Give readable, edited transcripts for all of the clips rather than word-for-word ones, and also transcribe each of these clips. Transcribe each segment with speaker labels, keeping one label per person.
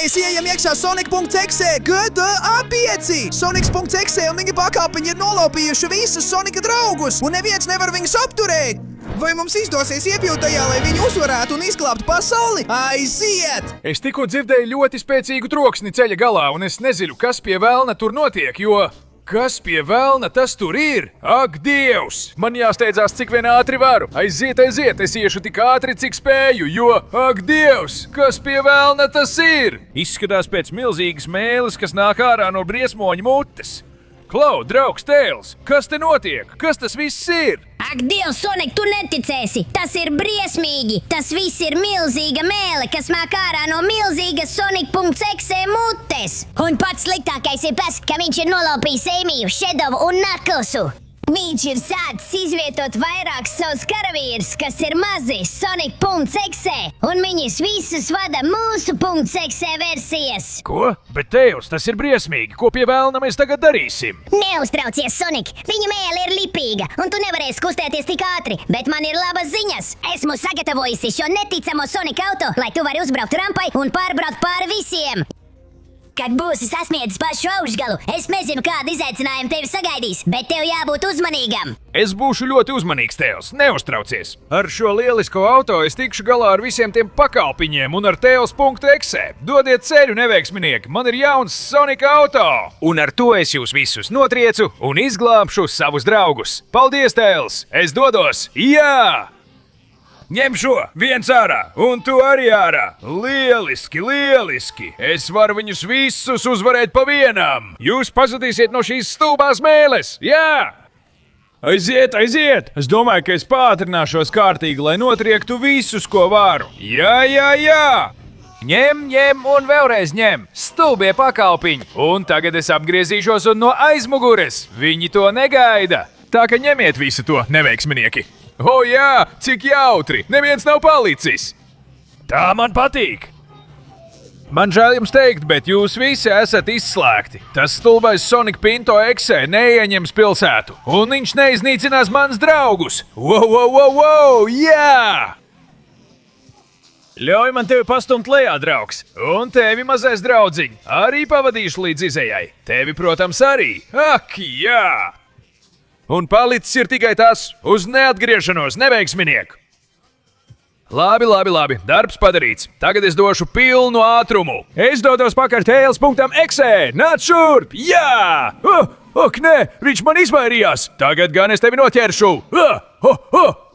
Speaker 1: Mēs ejam iekšā Sonic.exe, GTA5! Sonic.exe un viņa pakāpiņi ir nolaupījuši visus Sonika draugus, un neviens nevar viņus apturēt! Vai mums izdosies iepjūt tajā, lai viņi uzvarētu un izglābtu pasauli? Aiziet!
Speaker 2: Es tikko dzirdēju ļoti spēcīgu troksni ceļa galā, un es nezinu, kas pie velna tur notiek, jo... Kas pie velna tas tur ir? Ak, Dievs! Man jāsteidzās, cik vien ātri varu. Aiziet, es iešu tik ātri, cik spēju, jo... Ak, Dievs! Kas pie velna tas ir? Izskatās pēc milzīgas mēles, kas nāk ārā no briesmoņa mutes. Klau, draugs Tēls, kas te notiek? Kas tas viss ir?
Speaker 3: Ak, Dievs, Sonic, tu neticēsi! Tas ir briesmīgi! Tas viss ir milzīga mēle, kas nāk ārā no milzīgas Sonic.exe mutes! Un pats sliktākais ir tas, ka viņš ir nolaupījis Eimiju, Shadowu un Knucklesu! Viņš ir sācis izvietot vairākus savus karavīrus, kas ir mazi Sonic.exe, un viņus visus vada mūsu .exe versijas!
Speaker 2: Ko? Bet Tēls, tas ir briesmīgi! Ko pie velna mēs tagad darīsim?
Speaker 3: Neuztraucies, Sonic! Viņa mēle ir lipīga, un tu nevarēsi kustēties tik ātri, bet man ir labas ziņas! Esmu sagatavojusi šo neticamo Sonic auto, lai tu vari uzbraukt rampai un pārbraukt pāri visiem! Kad būsi sasniedzis pašu augšgalu, es nezinu, kāda izaicinājuma tevi sagaidīs, bet tev jābūt uzmanīgam.
Speaker 2: Es būšu ļoti uzmanīgs, Tēls, neuztraucies. Ar šo lielisko auto es tikšu galā ar visiem tiem pakalpiņiem un ar Tēls.exe. Dodiet ceļu, neveiksminieki, man ir jauns Sonic auto. Un ar to es jūs visus notriecu un izglābšu savus draugus. Paldies, Tēls, es dodos, jā! Ņem šo, viens ārā, un tu arī ārā. Lieliski, lieliski. Es varu viņus visus uzvarēt pa vienam. Jūs pazudīsiet no šīs stulbās mēles, jā! Aiziet! Es domāju, ka es pātrināšos kārtīgi, lai notriektu visus, ko varu. Jā! Ņem un vēlreiz ņem. Stulbie pakalpiņi. Un tagad es apgriezīšos un no aizmugures. Viņi to negaida. Tā ka ņemiet visu to, neveiksminieki. O jā, cik jautri! Neviens nav palicis! Tā man patīk! Man žēl jums teikt, bet jūs visi esat izslēgti. Tas stulbais Sonic.exe neieņems pilsētu, un viņš neiznīcinās mans draugus! Wow, jā! Ļauj man tevi pastumt lejā, draugs, un tevi, mazais draudziņ, arī pavadīšu līdz izejai. Tevi, protams, arī. Ak, jā! Un palicis ir tikai tas, uz neatgriešanos, neveiksminieku. Labi, darbs padarīts. Tagad es došu pilnu ātrumu. Es dodos pakaļ Tēls.exe, nāc šurp, jā! Ak, nē, viņš man izvairījās. Tagad gan es tevi noķeršu.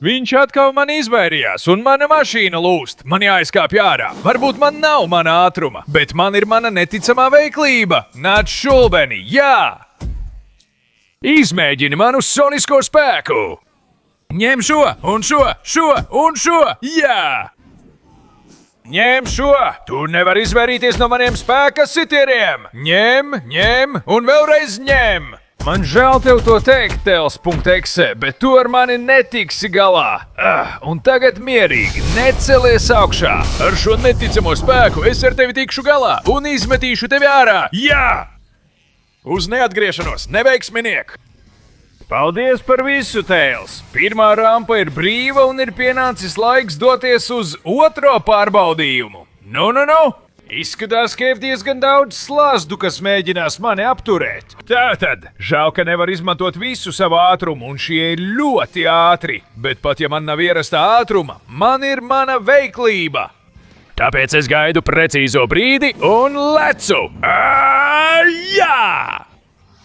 Speaker 2: Viņš atkal man izvairījās, un mana mašīna lūst. Man jāizkāpj ārā. Varbūt man nav mana ātruma, bet man ir mana neticamā veiklība. Nāc šulbeni, jā! Izmēģini manu sonisko spēku! Ņem šo, un šo, jā! Ņem šo! Tu nevari izvairīties no maniem spēka sitieniem! Ņem, un vēlreiz ņem! Man žēl tev to teikt, Tēls.exe, bet tu ar mani netiksi galā. Un tagad mierīgi, necelies augšā! Ar šo neticamo spēku es ar tevi tikšu galā un izmetīšu tevi ārā! Jā! Uz neatgriešanos, neveiksminieki! Paldies par visu, Tēls! Pirmā rampa ir brīva un ir pienācis laiks doties uz otro pārbaudījumu. Nu! Izskatās, ka ir diezgan daudz slazdu, kas mēģinās mani apturēt. Tātad, žēl, ka nevar izmantot visu savu ātrumu, un šie ir ļoti ātri. Bet pat ja man nav ierastā ātruma, man ir mana veiklība. Tāpēc es gaidu precīzo brīdi un lecu! Jā!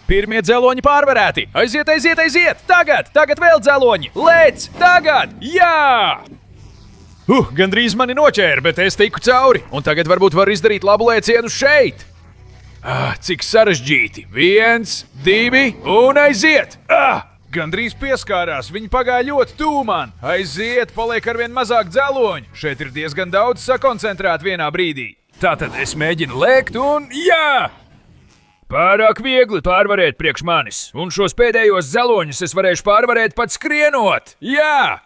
Speaker 2: Pirmie dzeloņi pārvarēti! Aiziet! Tagad vēl dzeloņi! Lēc! Tagad! Jā! Gandrīz mani noķēra, bet es tiku cauri, un tagad varbūt var izdarīt labu lēcienu šeit! Cik sarežģīti! 1, 2 un aiziet! Gandrīz pieskārās, viņi pagāja ļoti tuvu man. Aiziet, paliek arvien mazāk dzeloņu. Šeit ir diezgan daudz sakoncentrēt vienā brīdī. Tātad es mēģinu lēkt un jā! Pārāk viegli pārvarēt priekš manis. Un šos pēdējos dzeloņus es varēšu pārvarēt pat skrienot. Jā!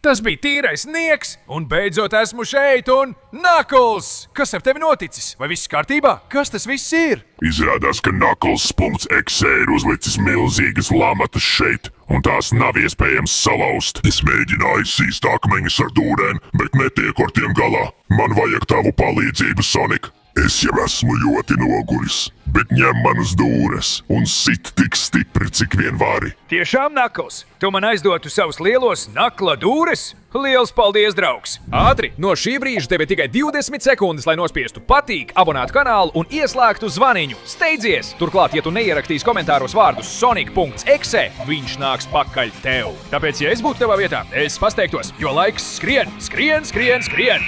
Speaker 2: Tas bija tīrais nieks, un beidzot esmu šeit, un Knuckles! Kas ar tevi noticis? Vai viss kārtībā? Kas tas viss ir?
Speaker 4: Izrādās, ka Knuckles.exe ir uzlicis milzīgas lamatas šeit, un tās nav iespējams salauzt. Es mēģināju sīst akmeņus ar dūrēm, bet netieku ar tiem galā. Man vajag tavu palīdzību, Sonic. Es jau esmu ļoti noguris, bet ņem manas dūres un sit tik stipri, cik vien vari.
Speaker 2: Tiešām, Nakls, tu man aizdotu savus lielos nakla dūres? Liels paldies, draugs! Ātri, no šī brīža tev ir tikai 20 sekundes, lai nospiestu patīk, abonētu kanālu un ieslēgtu zvaniņu. Steidzies! Turklāt, ja tu neierakstīsi komentāros vārdus Sonic.exe, viņš nāks pakaļ tev. Tāpēc, ja es būtu tavā vietā, es pasteiktos, jo laiks skrien, skrien, skrien, skrien!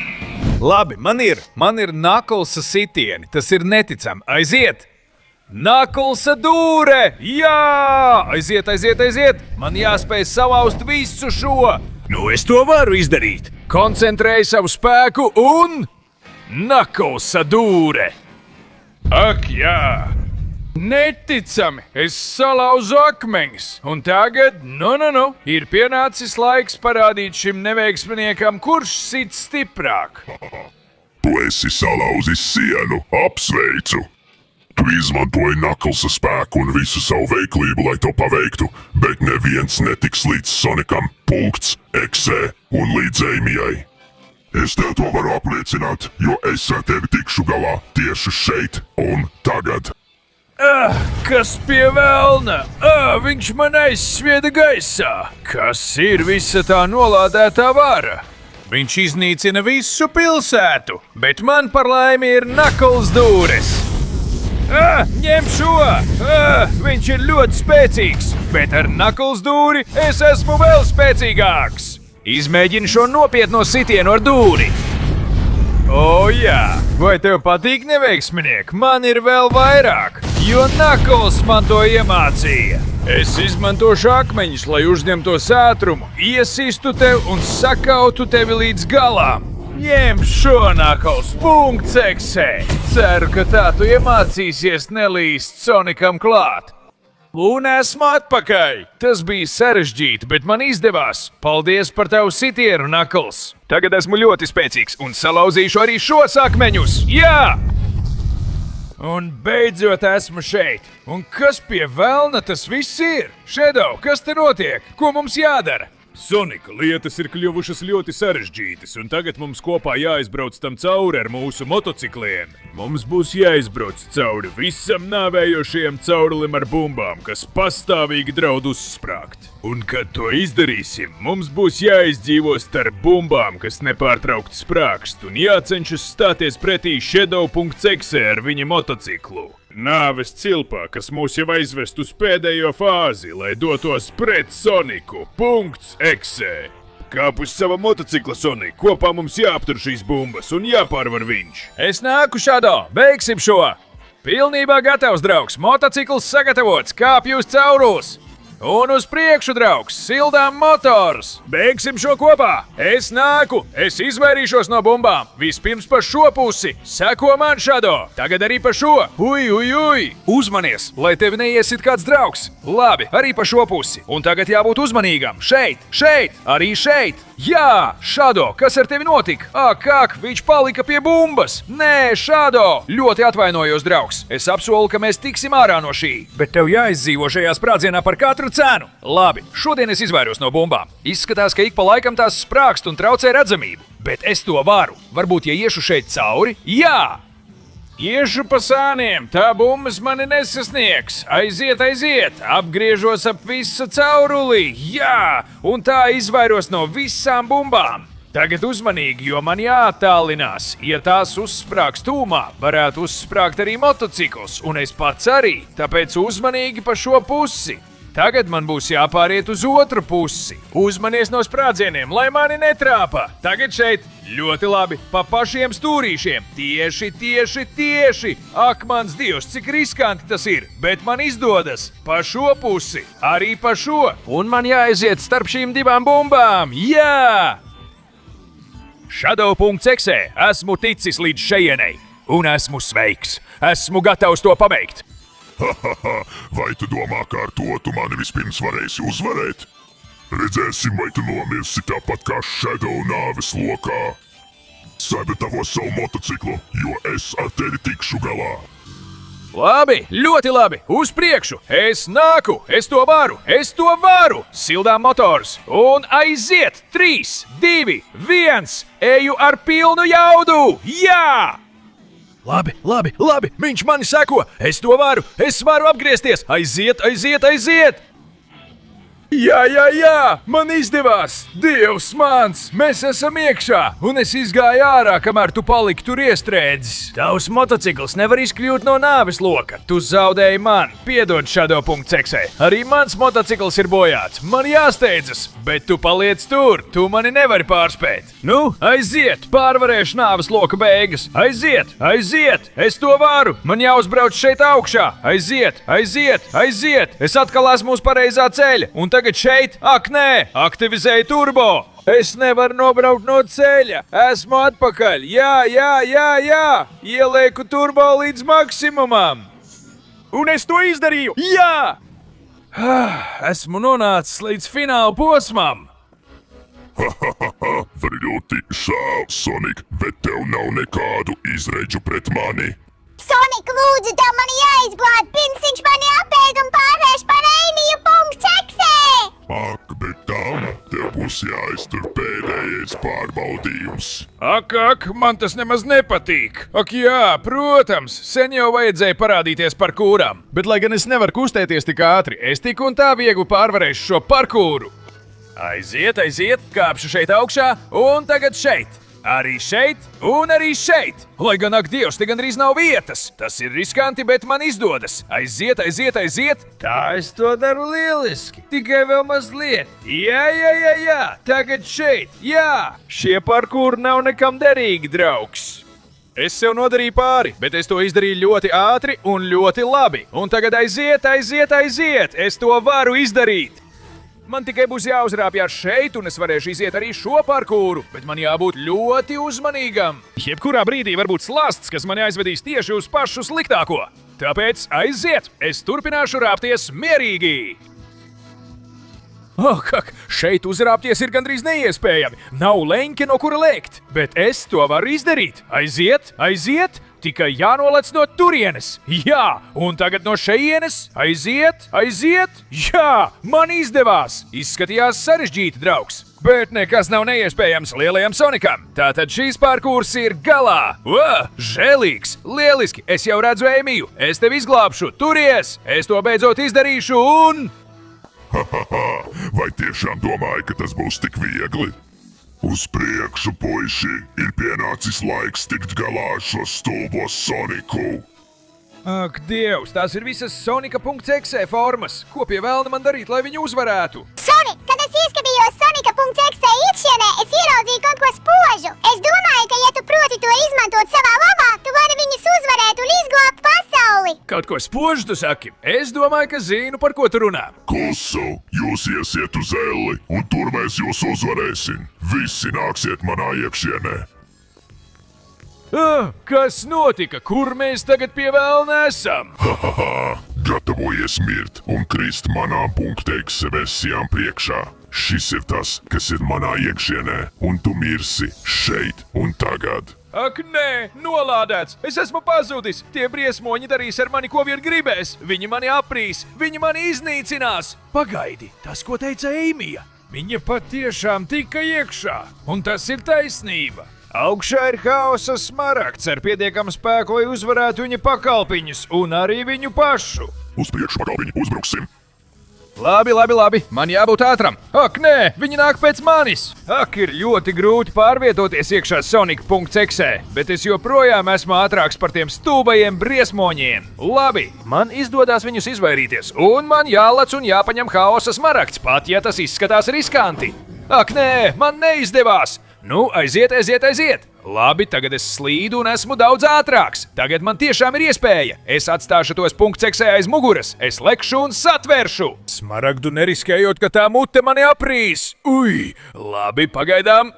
Speaker 2: Labi, man ir Naklsa sitieni, tas ir neticami. Aiziet! Naklsa dūre! Jā! Aiziet, aiziet, aiziet! Man jāspēj salauzt visu šo! Nu, es to varu izdarīt! Koncentrēju savu spēku un... Naklsa dūre! Ak, jā! Neticami! Es salauzu akmeņus! Un tagad, ir pienācis laiks parādīt šim neveiksminiekam, kurš sit stiprāk.
Speaker 4: Tu esi salauzis sienu, apsveicu! Tu izmantoji Naklsa spēku un visu savu veiklību, lai to paveiktu, bet neviens netiks līdz Sonicam.exe un līdz Ēmijai. Es tev to varu apliecināt, jo es ar tevi tikšu galā tieši šeit un tagad.
Speaker 2: Kas pie velna? Viņš man aizsvieda gaisā. Kas ir visa tā nolādētā vara? Viņš iznīcina visu pilsētu, bet man par laimi ir Nakls dūres. Ņem šo! Viņš ir ļoti spēcīgs, bet ar Nakls dūri es esmu vēl spēcīgāks. Izmēģini šo nopietno sitienu ar dūri. O, jā! Vai tev patīk neveiksminieki? Man ir vēl vairāk, jo Nakls man to iemācīja. Es izmantošu akmeņus, lai uzņemtos ātrumu, iesistu tev un sakautu tevi līdz galām. Ņem šo, Nakls.exe! Ceru, ka tā tu iemācīsies nelīst Sonicam klāt. Un esmu atpakaļ! Tas bija sarežģīti, bet man izdevās. Paldies par tavu sitienu, Nakls! Tagad esmu ļoti spēcīgs un salauzīšu arī šos akmeņus! Jā! Un beidzot esmu šeit. Un kas pie velna tas viss ir? Shadow, kas te notiek? Ko mums jādara? Sonika, lietas ir kļuvušas ļoti sarežģītas, un tagad mums kopā jāizbrauc tam cauri ar mūsu motocikliem. Mums būs jāizbrauc cauri visam nāvējošajam caurulim ar bumbām, kas pastāvīgi draud uzsprāgt. Un, kad to izdarīsim, mums būs jāizdzīvo starp bumbām, kas nepārtraukti sprākst, un jācenšas stāties pretī Shadow.exe ar viņa motociklu. Nāves cilpā, kas mūs jau aizvest uz pēdējo fāzi, lai dotos pret Soniku.exe. Kāp uz sava motocikla, Sonic, kopā mums jāaptur šīs bumbas un jāpārvar viņš. Es nāku, Shadow, beigsim šo! Pilnībā gatavs, draugs, motocikls sagatavots, kāpj uz caurules! Un uz priekšu, draugs, sildām motors! Beigsim šo kopā! Es nāku! Es izvairīšos no bumbām! Vispirms pa šo pusi! Seko man, Shadow! Tagad arī pa šo! Ui! Uzmanies, lai tevi neiesit kāds draugs! Labi, arī pa šo pusi! Un tagad jābūt uzmanīgam! Šeit! Arī šeit! Jā! Shadow, kas ar tevi notika? Ak, viņš palika pie bumbas! Nē, Shadow! Ļoti atvainojos, draugs! Es apsolu, ka mēs tiksim ārā no šī! Bet tev jāizdzīvo šajā sprādzienā par katru cenu! Labi, šodien es izvairos no bumbām. Izskatās, ka ik pa laikam tās sprākst un traucē redzamību. Bet es to varu. Varbūt, ja iešu šeit cauri? Jā! Iešu pa sāniem, tā bumbas mani nesasniegs. Aiziet! Apgriežos ap visu caurulī. Jā! Un tā izvairos no visām bumbām. Tagad uzmanīgi, jo man jāattālinās. Ja tās uzsprāgs tūmā, varētu uzsprāgt arī motocikls, un es pats arī. Tāpēc uzmanīgi pa šo pusi. Tagad man būs jāpāriet uz otru pusi. Uzmanies no sprādzieniem, lai mani netrāpa. Tagad šeit. Ļoti labi, pa pašiem stūrīšiem. Tieši. Ak, mans Dievs, cik riskanti tas ir. Bet man izdodas. Pa šo pusi. Arī pa šo. Un man jāaiziet starp šīm divām bumbām. Jā! Shadow.exe. Esmu ticis līdz šejienei. Un esmu sveiks. Esmu gatavs to pabeigt.
Speaker 4: Vai tu domā, ka ar to tu mani vispirms varēsi uzvarēt? Redzēsim, vai tu nomirsi tāpat kā Shadow nāves lokā. Sagatavo savu motociklu, jo es ar tevi tikšu galā.
Speaker 2: Labi, ļoti labi, uz priekšu. Es nāku, es to varu. Sildām motors un aiziet. 3, 2, 1, eju ar pilnu jaudu. Jā! Labi, viņš mani seko! Es to varu! Es varu apgriezties! Aiziet! Jā! Man izdevās! Dievs mans! Mēs esam iekšā! Un es izgāju ārā, kamēr tu paliki tur iestrēdzis! Tavs motocikls nevar izkļūt no nāves loka! Tu zaudēji man! Piedod Shadow.exe! Arī mans motocikls ir bojāts! Man jāsteidzas! Bet tu paliec tur! Tu mani nevari pārspēt! Nu, aiziet! Pārvarēšu nāves loka beigas! Aiziet! Es to varu! Man jāuzbrauc šeit augšā! Aiziet! Es atkal esmu uz pareizā ceļa! Un tagad šeit, ak nē, aktivizēju turbo! Es nevaru nobraukt no ceļa! Esmu atpakaļ! Jā! Ielieku turbo līdz maksimumam! Un es to izdarīju! Jā! Esmu nonācis līdz fināla posmam!
Speaker 4: Ļoti žēl, Sonic, bet tev nav nekādu izredzu pret mani.
Speaker 5: Sonic, lūdzu, tev mani jāizglāb, pirms viņš mani apēd un pārvērš par Ēmiju.exe!
Speaker 4: Ak, bet tam tev būs jāiztur pēdējais pārbaudījums.
Speaker 2: Ak, man tas nemaz nepatīk. Ak jā, protams, sen jau vajadzēja parādīties parkūram. Bet, lai gan es nevaru kustēties tik ātri, es tik un tā viegli pārvarēšu šo parkūru. Aiziet, kāpšu šeit augšā un tagad šeit. Arī šeit un arī šeit. Lai gan, ak Dievs, te gandrīz nav vietas. Tas ir riskanti, bet man izdodas. Aiziet. Tā es to daru lieliski. Tikai vēl mazliet. Jā. Tagad šeit. Jā. Šie parkūri nav nekam derīgi, draugs. Es sev nodarīju pāri, bet es to izdarīju ļoti ātri un ļoti labi. Un tagad aiziet. Es to varu izdarīt. Man tikai būs jāuzrāpjas šeit, un es varēšu iziet arī šo parkūru, bet man jābūt ļoti uzmanīgam. Jebkurā brīdī var būt slāsts, kas mani aizvedīs tieši uz pašu sliktāko. Tāpēc aiziet! Es turpināšu rāpties mierīgi! Šeit uzrāpties ir gandrīz neiespējami. Nav leņķa, no kura lēkt, bet es to varu izdarīt. Aiziet! Tikai jānolec no turienes. Jā, un tagad no šejienes. Aiziet. Jā, man izdevās. Izskatījās sarežģīti, draugs. Bet nekas nav neiespējams lielajam Sonicam. Tātad šīs parkūrs ir galā. Žēlīgs, lieliski. Es jau redzu Ēmiju. Es tevi izglābšu. Turies. Es to beidzot izdarīšu un...
Speaker 4: Vai tiešām domāju, ka tas būs tik viegli? Uz priekšu, puiši, ir pienācis laiks tikt galā ar šo stulbo Soniku.
Speaker 2: Ak, Dievs, tās ir visas Sonika.exe formas. Ko pie velna man darīt, lai viņu uzvarētu?
Speaker 5: Sonic, kad es ieskatījos Sonika.exe iekšienē, es ieraudzīju kaut ko spožu. Es domāju, ka ja tu proti to izmantot savā labā, tu vari viņus uzvarēt un izglābt pasauli.
Speaker 2: Kaut ko spožu tu saki? Es domāju, ka zinu, par ko tu runā.
Speaker 4: Klusu, jūs iesiet uz elli, un tur mēs jūs uzvarēsim. Visi nāksiet manā iekšienē.
Speaker 2: Kas notika? Kur mēs tagad pie velna esam?
Speaker 4: Gatavojies mirt un krist manām .exe versijām priekšā. Šis ir tas, kas ir manā iekšienē, un tu mirsi šeit un tagad.
Speaker 2: Ak, nē, nolādēts! Es esmu pazudis! Tie briesmoņi darīs ar mani, ko vien gribēs! Viņi mani aprīs! Viņi mani iznīcinās! Pagaidi, tas, ko teica Ēmija! Viņa patiešām tika iekšā! Un tas ir taisnība! Augšā ir haosa smaragds ar pietiekamu spēku, lai uzvarētu viņa pakalpiņus un arī viņu pašu.
Speaker 4: Uz priekšu, pakalpiņi, uzbruksim!
Speaker 2: Labi, man jābūt ātram. Ak, nē, viņi nāk pēc manis. Ak, ir ļoti grūti pārvietoties iekšā Sonic.exe, bet es joprojām esmu ātrāks par tiem stulbajiem briesmoņiem. Labi, man izdodas viņus izvairīties, un man jālec un jāpaņem haosa smaragds, pat ja tas izskatās riskanti. Ak, nē, man neizdevās. Nu, aiziet! Labi, tagad es slīdu un esmu daudz ātrāks. Tagad man tiešām ir iespēja. Es atstāšu tos .exe aiz muguras. Es lekšu un satveršu. Smaragdu neriskējot, ka tā mute mani aprīs. Labi, pagaidām.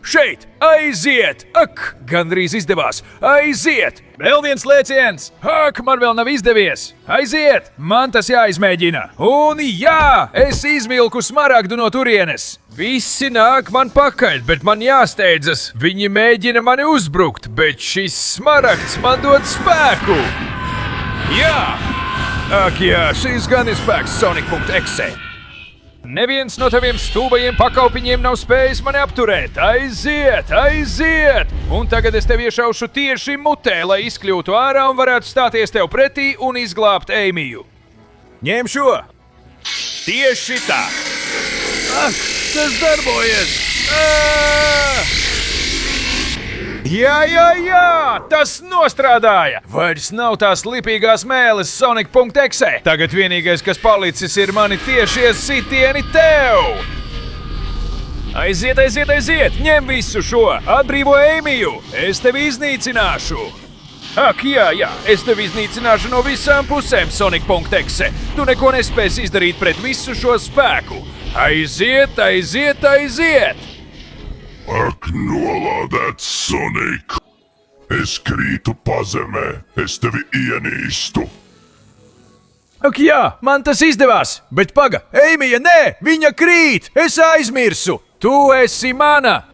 Speaker 2: Šeit! Aiziet! Ak, gandrīz izdevās. Aiziet! Vēl viens lēciens! Ak, man vēl nav izdevies! Aiziet! Man tas jāizmēģina! Un jā! Es izvilku smaragdu no turienes! Visi nāk man pakaļ, bet man jāsteidzas. Viņi mēģina mani uzbrukt, bet šis smaragds man dod spēku! Jā! Ak jā, šis gan ir spēks Sonic.exe! Neviens no taviem stulbajiem pakaupiņiem nav spējis mani apturēt. Aiziet, aiziet! Un tagad es tev iešaušu tieši mutē, lai izkļūtu ārā un varētu stāties tev pretī un izglābt Eimiju. Ņem šo! Tieši tā! Ak, tas darbojas! Jā, tas nostrādāja! Vairs nav tās lipīgās mēles Sonic.exe. Tagad vienīgais, kas palicis, ir mani tiešie sitieni tev! Aiziet, aiziet, aiziet! Ņem visu šo! Atbrīvo Eimiju! Es tevi iznīcināšu! Ak, jā, es tevi iznīcināšu no visām pusēm, Sonic.exe. Tu neko nespēsi izdarīt pret visu šo spēku. Aiziet, aiziet, aiziet!
Speaker 4: Ak, nolādēts Sonic! Es krītu pazemē, es tevi ienīstu!
Speaker 2: Ak jā, man tas izdevās! Bet paga, Eimija, nē! Viņa krīt! Es aizmirsu! Tu esi mana!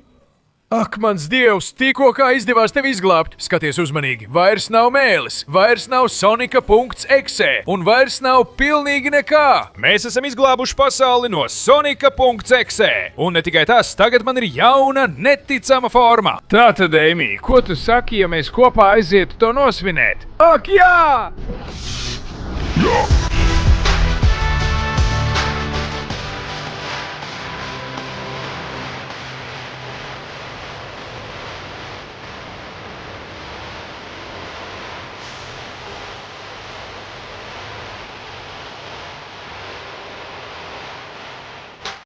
Speaker 2: Ak, mans dievs, tikko kā izdevās tevi izglābt! Skaties uzmanīgi! Vairs nav mēlis, vairs nav Sonika.exe un vairs nav pilnīgi nekā! Mēs esam izglābuši pasauli no Sonika.exe! Un ne tikai tas, tagad man ir jauna, neticama forma! Tātad, Eimī, ko tu saki, ja mēs kopā aizietu to nosvinēt? Ak, jā!
Speaker 4: Jā!